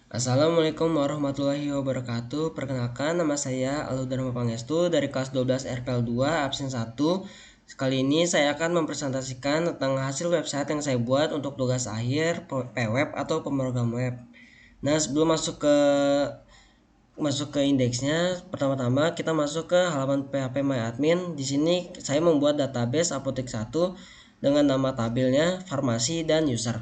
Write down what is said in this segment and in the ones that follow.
Assalamualaikum warahmatullahi wabarakatuh. Perkenalkan, nama saya Aldo Dharma Pangestu dari kelas 12 RPL 2 absen 1. Kali ini saya akan mempresentasikan tentang hasil website yang saya buat untuk tugas akhir PWeb atau pemrogram web. Nah, sebelum masuk ke indeksnya, pertama-tama kita masuk ke halaman PHP My Admin. Di sini saya membuat database apotek 1 dengan nama tabelnya, farmasi, dan user.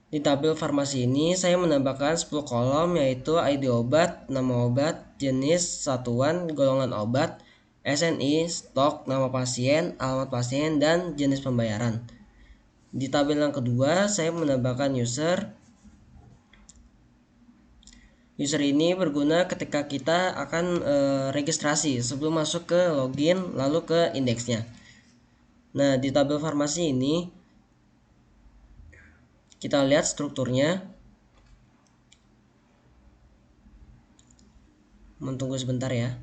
Di tabel farmasi ini saya menambahkan 10 kolom, yaitu ID obat, nama obat, jenis, satuan, golongan obat, SNI, stok, nama pasien, alamat pasien, dan jenis pembayaran. Di tabel yang kedua saya menambahkan user. User ini berguna ketika kita akan registrasi sebelum masuk ke login lalu ke indeksnya. Nah, di tabel farmasi ini kita lihat strukturnya. Tunggu sebentar ya.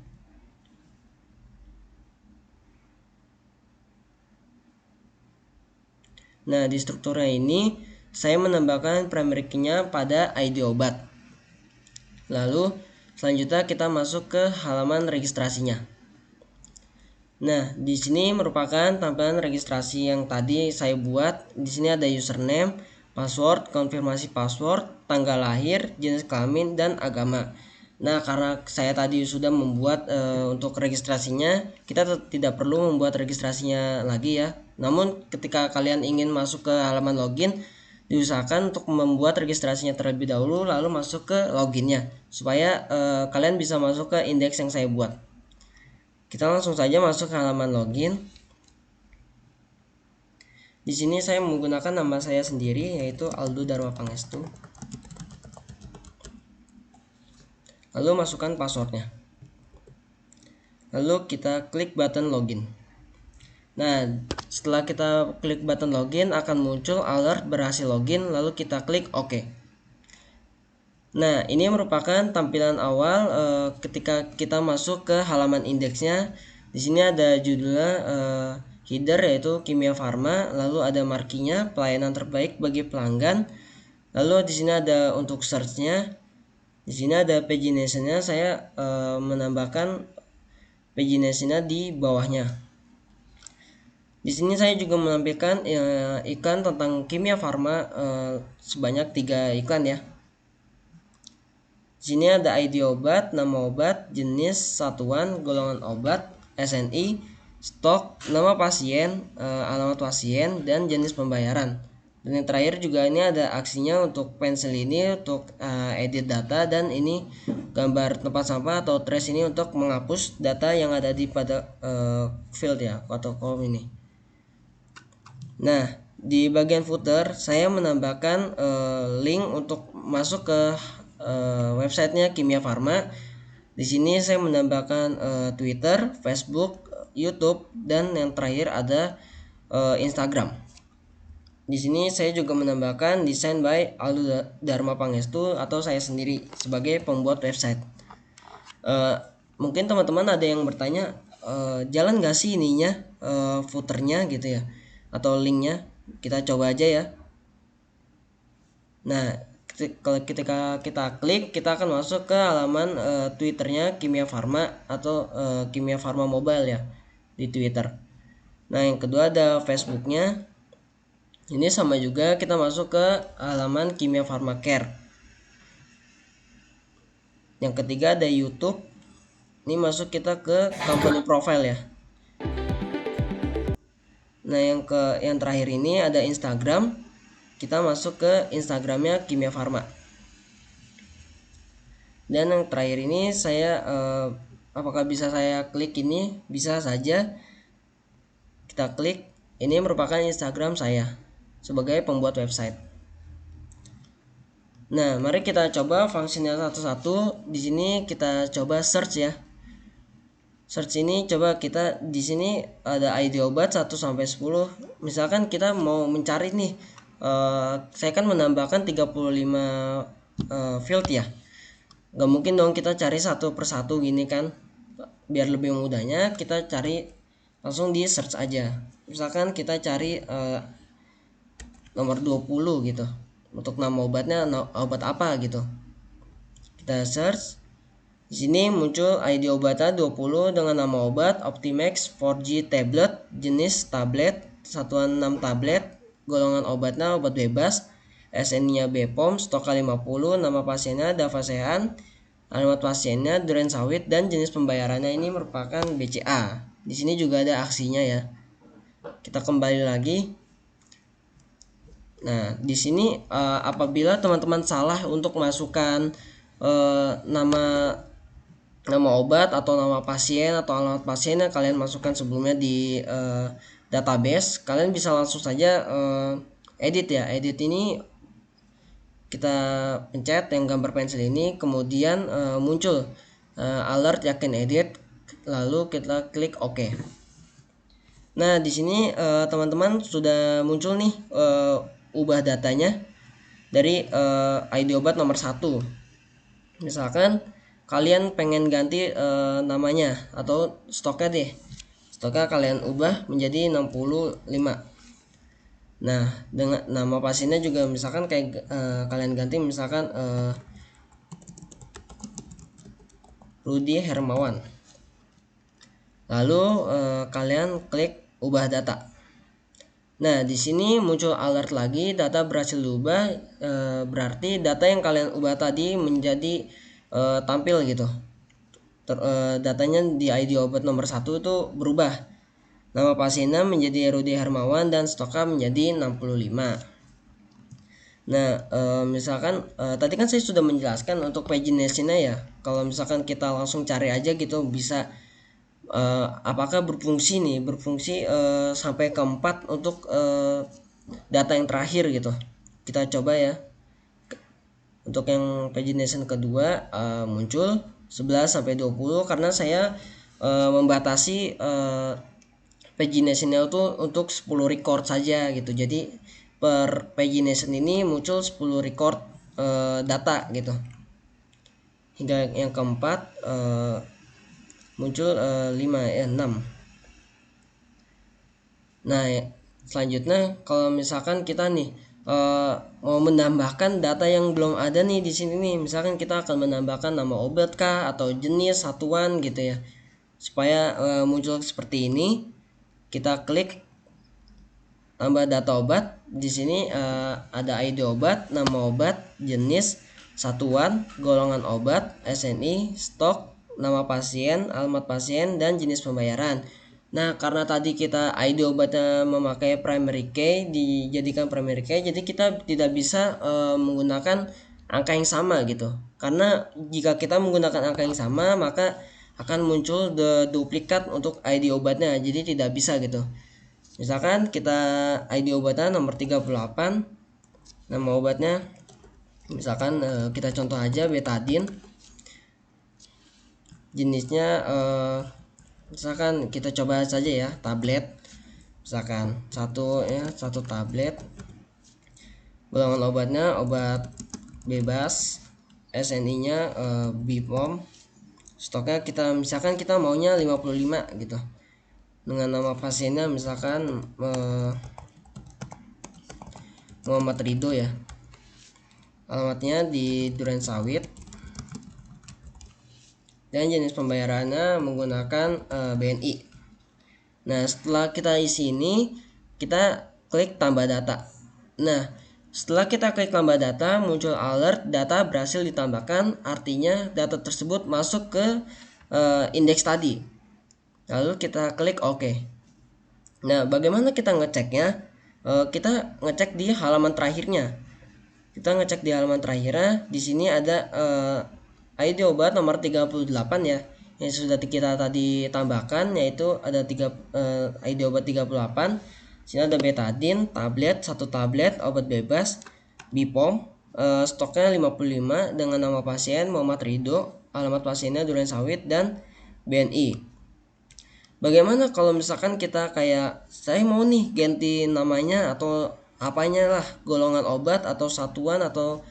Nah, di strukturnya ini saya menambahkan primary key-nya pada ID obat. Lalu selanjutnya kita masuk ke halaman registrasinya. Nah, di sini merupakan tampilan registrasi yang tadi saya buat. Di sini ada username, password, konfirmasi password, tanggal lahir, jenis kelamin, dan agama. Nah, karena saya tadi sudah membuat untuk registrasinya, kita tidak perlu membuat registrasinya lagi ya. Namun ketika kalian ingin masuk ke halaman login, diusahakan untuk membuat registrasinya terlebih dahulu lalu masuk ke loginnya supaya kalian bisa masuk ke indeks yang saya buat. Kita langsung saja masuk ke halaman login. Di sini saya menggunakan nama saya sendiri, yaitu Aldo Dharma Pangestu. Lalu masukkan passwordnya. Lalu kita klik button login. Nah, setelah kita klik button login akan muncul alert berhasil login, lalu kita klik OK. Nah, ini merupakan tampilan awal ketika kita masuk ke halaman indeksnya. Di sini ada judulnya header, yaitu Kimia Farma, lalu ada markinya pelayanan terbaik bagi pelanggan. Lalu di sini ada untuk search-nya. Di sini ada pagination-nya, saya menambahkan pagination-nya di bawahnya. Di sini saya juga menampilkan iklan tentang Kimia Farma sebanyak 3 iklan ya. Di sini ada ID obat, nama obat, jenis, satuan, golongan obat, SNI, stok, nama pasien, alamat pasien, dan jenis pembayaran. Dan yang terakhir juga ini ada aksinya untuk pensil ini untuk edit data, dan ini gambar tempat sampah atau trash ini untuk menghapus data yang ada di pada field ya atau kolom ini. Nah, di bagian footer saya menambahkan link untuk masuk ke websitenya Kimia Farma. Di sini saya menambahkan Twitter, Facebook, YouTube, dan yang terakhir ada Instagram. Di sini saya juga menambahkan desain by Aldo Dharma Pangestu atau saya sendiri sebagai pembuat website. Mungkin teman-teman ada yang bertanya, jalan gak sih ininya footernya gitu ya atau linknya? Kita coba aja ya. Nah, ketika kita klik, kita akan masuk ke halaman Twitternya Kimia Farma atau Kimia Farma Mobile ya di Twitter. Nah, yang kedua ada Facebooknya. Ini sama juga, kita masuk ke halaman Kimia Farma Care. Yang ketiga ada YouTube. Ini masuk kita ke company profile ya. Nah, yang terakhir ini ada Instagram. Kita masuk ke Instagramnya Kimia Farma. Dan yang terakhir ini saya apakah bisa saya klik ini? Bisa saja. Kita klik. Ini merupakan Instagram saya sebagai pembuat website. Nah, mari kita coba fungsinya satu-satu. Di sini kita coba search ya. Search ini coba kita di sini ada ID obat 1 sampai 10. Misalkan kita mau mencari nih, saya kan menambahkan 35 field ya. Gak mungkin dong kita cari satu persatu gini kan. Biar lebih mudahnya kita cari langsung di search aja. Misalkan kita cari nomor 20 gitu. Untuk nama obatnya obat apa gitu. Kita search. Di sini muncul ID obatnya 20 dengan nama obat Optimax 4G tablet, jenis tablet, satuan 6 tablet, golongan obatnya obat bebas, SNI-nya Bepom, stoknya 50, nama pasiennya Davasehan, alamat pasiennya Duren Sawit, dan jenis pembayarannya ini merupakan BCA. Di sini juga ada aksinya ya. Kita kembali lagi. Nah, di sini apabila teman-teman salah untuk masukkan nama obat atau nama pasien atau alamat pasien yang kalian masukkan sebelumnya di database, kalian bisa langsung saja edit ya. Edit ini kita pencet yang gambar pensil ini, kemudian muncul alert yakin edit, lalu kita klik OK. Nah, di sini teman-teman sudah muncul nih ubah datanya dari ID obat nomor 1. Misalkan kalian pengen ganti namanya atau stoknya deh. Stoknya kalian ubah menjadi 65. Nah, dengan nama pasiennya juga misalkan kayak kalian ganti misalkan Rudi Hermawan. Lalu kalian klik ubah data. Nah, di sini muncul alert lagi, data berhasil diubah, berarti data yang kalian ubah tadi menjadi tampil gitu. Datanya di ID obat nomor 1 itu berubah. Nama pasiennya menjadi Rudi Hermawan dan stoknya menjadi 65. Nah, misalkan tadi kan saya sudah menjelaskan untuk pagination-nya ya. Kalau misalkan kita langsung cari aja gitu bisa apakah berfungsi sampai ke 4 untuk data yang terakhir gitu. Kita coba ya. Untuk yang pagination kedua muncul 11 sampai 20 karena saya membatasi pagination-nya itu untuk 10 record saja gitu. Jadi per pagination ini muncul 10 record data gitu. Hingga yang keempat muncul 6. Nah, selanjutnya kalau misalkan kita nih mau menambahkan data yang belum ada nih di sini nih, misalkan kita akan menambahkan nama obat kah atau jenis satuan gitu ya, supaya muncul seperti ini, kita klik tambah data obat. Di sini ada ID obat, nama obat, jenis, satuan, golongan obat, SNI, stok, nama pasien, alamat pasien, dan jenis pembayaran. Nah, karena tadi kita ID obatnya memakai primary key, dijadikan primary key, jadi kita tidak bisa menggunakan angka yang sama gitu. Karena jika kita menggunakan angka yang sama, maka akan muncul duplikat untuk ID obatnya, jadi tidak bisa gitu. Misalkan kita ID obatnya nomor 38, nama obatnya misalkan kita contoh aja betadine, jenisnya misalkan kita coba saja ya tablet, misalkan satu tablet, golongan obatnya obat bebas, SNI-nya Bepom, stoknya misalkan kita maunya 55 gitu, dengan nama pasiennya misalkan Muhammad Ridho ya, alamatnya di Duren Sawit, dan jenis pembayarannya menggunakan BNI. Nah, setelah kita isi ini, kita klik tambah data. Nah, setelah kita klik tambah data, muncul alert data berhasil ditambahkan, artinya data tersebut masuk ke indeks tadi. Lalu kita klik OK. Nah, bagaimana kita ngeceknya? Kita ngecek di halaman terakhirnya. Kita ngecek di halaman terakhirnya. Di sini ada ID obat nomor 38 ya, yang sudah kita tadi tambahkan, yaitu ada ID obat 38. Sini ada betadine, tablet, satu tablet, obat bebas, Bepom, stoknya 55 dengan nama pasien Muhammad Ridho, alamat pasiennya Duren Sawit, dan BNI. Bagaimana kalau misalkan kita kayak saya mau nih ganti namanya atau apanya lah, golongan obat atau satuan atau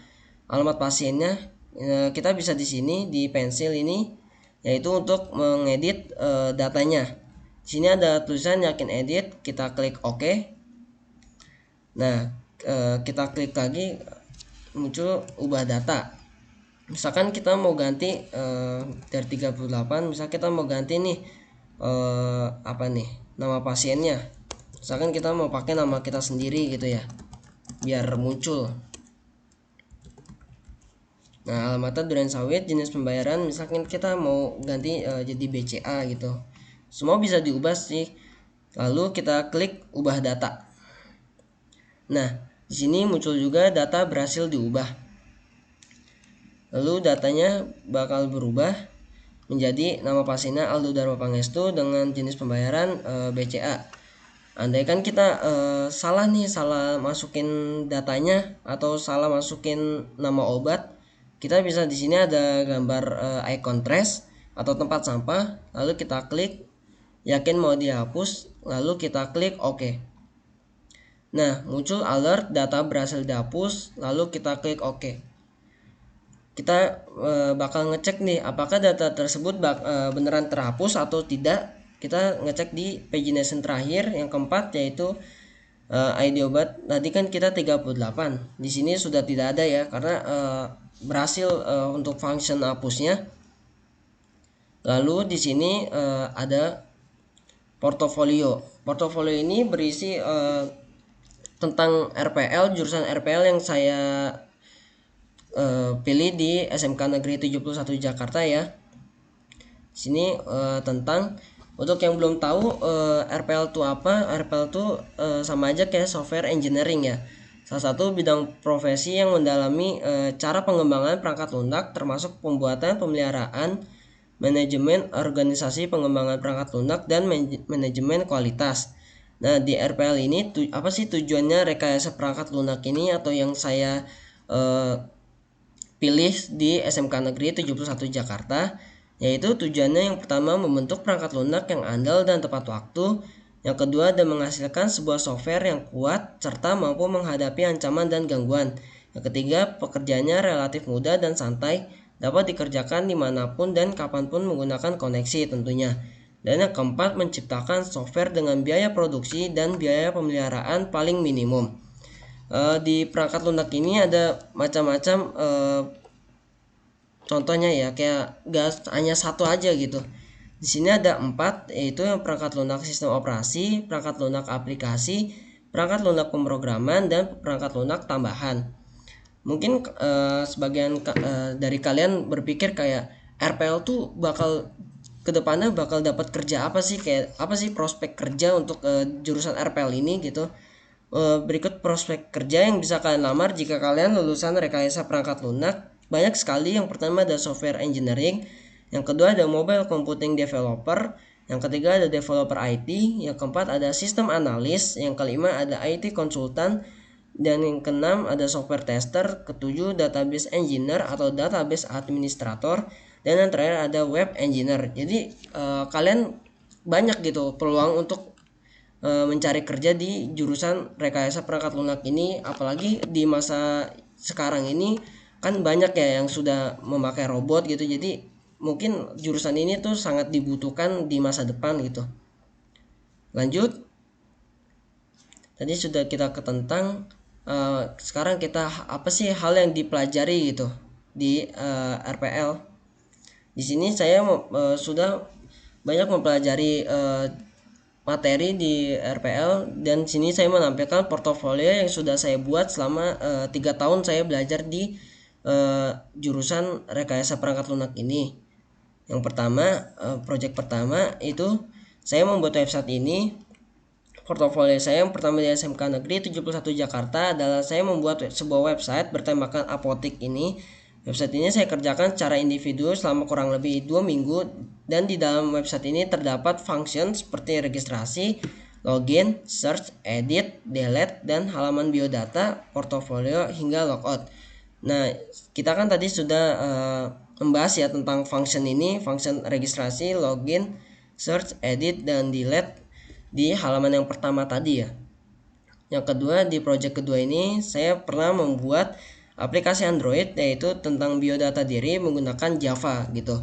alamat pasiennya, kita bisa di sini di pensil ini, yaitu untuk mengedit datanya. Di sini ada tulisan yakin edit, kita klik OK. Nah, kita klik lagi, muncul ubah data. Misalkan kita mau ganti dari 38, misal kita mau ganti nih nama pasiennya. Misalkan kita mau pakai nama kita sendiri gitu ya, biar muncul. Nah, alamatnya Duren Sawit, jenis pembayaran misalkan kita mau ganti jadi BCA gitu. Semua bisa diubah sih. Lalu kita klik ubah data. Nah, di sini muncul juga data berhasil diubah. Lalu datanya bakal berubah menjadi nama pasiennya Aldo Dharma Pangestu dengan jenis pembayaran BCA. Andaikan kita salah masukin datanya atau salah masukin nama obat, kita bisa di sini ada gambar icon trash atau tempat sampah, lalu kita klik yakin mau dihapus, lalu kita klik OK. Nah, muncul alert data berhasil dihapus, lalu kita klik OK. Kita bakal ngecek nih apakah data tersebut beneran terhapus atau tidak. Kita ngecek di pagination terakhir yang keempat, yaitu ID obat. Tadi kan kita 38, di sini sudah tidak ada ya, karena berhasil untuk function hapusnya. Lalu di sini ada portofolio. Portofolio ini berisi tentang RPL, jurusan RPL yang saya pilih di SMK Negeri 71 Jakarta ya. Sini tentang, untuk yang belum tahu RPL itu apa, RPL itu sama aja kayak software engineering ya. Salah satu bidang profesi yang mendalami cara pengembangan perangkat lunak, termasuk pembuatan, pemeliharaan, manajemen organisasi pengembangan perangkat lunak, dan manajemen kualitas. Nah, di RPL ini apa sih tujuannya rekayasa perangkat lunak ini, atau yang saya pilih di SMK Negeri 71 Jakarta, yaitu tujuannya yang pertama membentuk perangkat lunak yang andal dan tepat waktu, yang kedua dan menghasilkan sebuah software yang kuat serta mampu menghadapi ancaman dan gangguan, yang ketiga pekerjaannya relatif mudah dan santai, dapat dikerjakan dimanapun dan kapanpun menggunakan koneksi tentunya, dan yang keempat menciptakan software dengan biaya produksi dan biaya pemeliharaan paling minimum. Di perangkat lunak ini ada macam-macam contohnya ya, kayak gas hanya satu aja gitu. Di sini ada 4, yaitu yang perangkat lunak sistem operasi, perangkat lunak aplikasi, perangkat lunak pemrograman, dan perangkat lunak tambahan. Mungkin sebagian dari kalian berpikir kayak RPL tuh kedepannya bakal dapat kerja apa sih, kayak apa sih prospek kerja untuk jurusan RPL ini gitu. Berikut prospek kerja yang bisa kalian lamar jika kalian lulusan rekayasa perangkat lunak. Banyak sekali. Yang pertama ada software engineering, yang kedua ada mobile computing developer, yang ketiga ada developer IT, yang keempat ada sistem analis, yang kelima ada IT konsultan, dan yang keenam ada software tester, ketujuh database engineer atau database administrator, dan yang terakhir ada web engineer. Jadi kalian banyak gitu peluang untuk mencari kerja di jurusan rekayasa perangkat lunak ini, apalagi di masa sekarang ini kan banyak ya yang sudah memakai robot gitu, jadi mungkin jurusan ini tuh sangat dibutuhkan di masa depan gitu. Lanjut, tadi sudah kita ke tentang sekarang kita apa sih hal yang dipelajari gitu di RPL. Di sini saya sudah banyak mempelajari materi di RPL, dan sini saya menampilkan portofolio yang sudah saya buat selama 3 tahun saya belajar di jurusan rekayasa perangkat lunak ini. Yang pertama, project pertama itu saya membuat website ini. Portofolio saya yang pertama di SMK Negeri 71 Jakarta adalah saya membuat sebuah website bertemakan apotik ini. Website ini saya kerjakan secara individu selama kurang lebih 2 minggu, dan di dalam website ini terdapat function seperti registrasi, login, search, edit, delete, dan halaman biodata, portofolio, hingga logout. Nah, kita kan tadi sudah membahas ya tentang function ini, function registrasi, login, search, edit, dan delete di halaman yang pertama tadi ya. Yang kedua, di project kedua ini saya pernah membuat aplikasi Android, yaitu tentang biodata diri menggunakan Java gitu.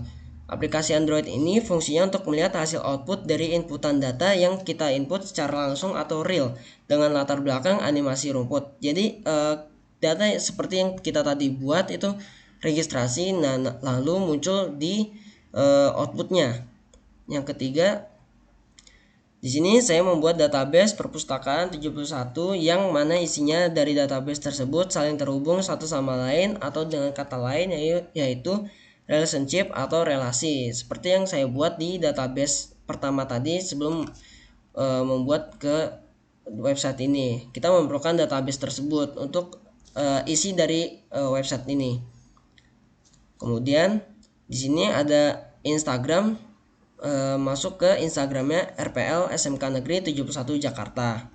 Aplikasi Android ini fungsinya untuk melihat hasil output dari inputan data yang kita input secara langsung atau real dengan latar belakang animasi rumput. Jadi data seperti yang kita tadi buat itu registrasi, nah lalu muncul di outputnya. Yang ketiga, di sini saya membuat database perpustakaan 71 yang mana isinya dari database tersebut saling terhubung satu sama lain atau dengan kata lain yaitu relationship atau relasi. Seperti yang saya buat di database pertama tadi sebelum membuat ke website ini. Kita memerlukan database tersebut untuk isi dari website ini. Kemudian di sini ada Instagram, masuk ke Instagramnya RPL SMK Negeri 71 Jakarta.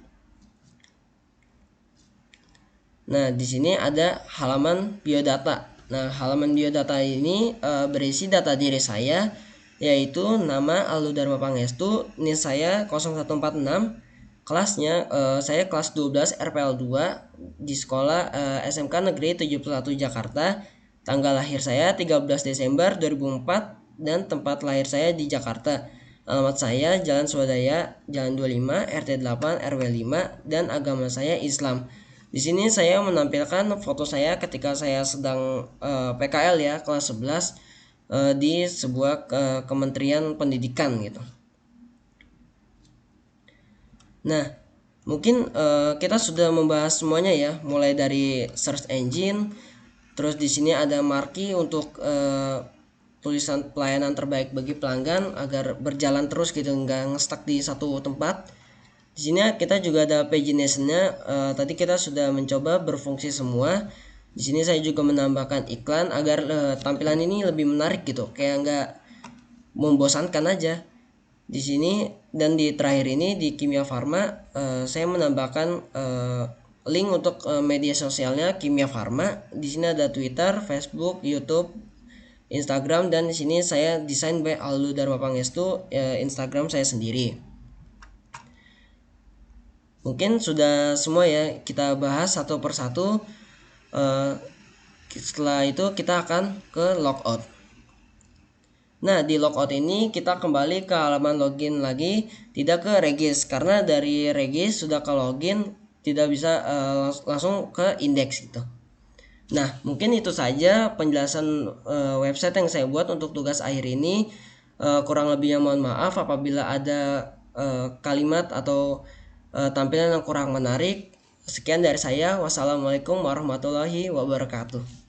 Nah, di sini ada halaman biodata. Nah, halaman biodata ini berisi data diri saya, yaitu nama Aldo Dharma Pangestu, NIS saya 0146, kelasnya saya kelas 12 RPL 2 di sekolah SMK Negeri 71 Jakarta. Tanggal lahir saya 13 Desember 2004 dan tempat lahir saya di Jakarta. Alamat saya Jalan Swadaya, Jalan 25, RT 8, RW 5 dan agama saya Islam. Di sini saya menampilkan foto saya ketika saya sedang PKL ya, kelas 11 di sebuah Kementerian Pendidikan gitu. Nah, mungkin kita sudah membahas semuanya ya, mulai dari search engine, terus di sini ada marquee untuk tulisan pelayanan terbaik bagi pelanggan agar berjalan terus gitu, nggak nge-stuck di satu tempat. Di sini kita juga ada pagination-nya. Tadi kita sudah mencoba berfungsi semua. Di sini saya juga menambahkan iklan agar tampilan ini lebih menarik gitu, kayak nggak membosankan aja. Di sini dan di terakhir ini di Kimia Farma, saya menambahkan link untuk media sosialnya Kimia Farma. Di sini ada Twitter, Facebook, YouTube, Instagram, dan di sini saya desain by Aldo Dharma Pangestu, Instagram saya sendiri. Mungkin sudah semua ya kita bahas satu persatu. Setelah itu kita akan ke logout. Nah, di logout ini kita kembali ke halaman login lagi, tidak ke regis, karena dari regis sudah ke login tidak bisa langsung ke indeks gitu. Nah, mungkin itu saja penjelasan website yang saya buat untuk tugas akhir ini. Kurang lebihnya mohon maaf apabila ada kalimat atau tampilan yang kurang menarik. Sekian dari saya. Wassalamualaikum warahmatullahi wabarakatuh.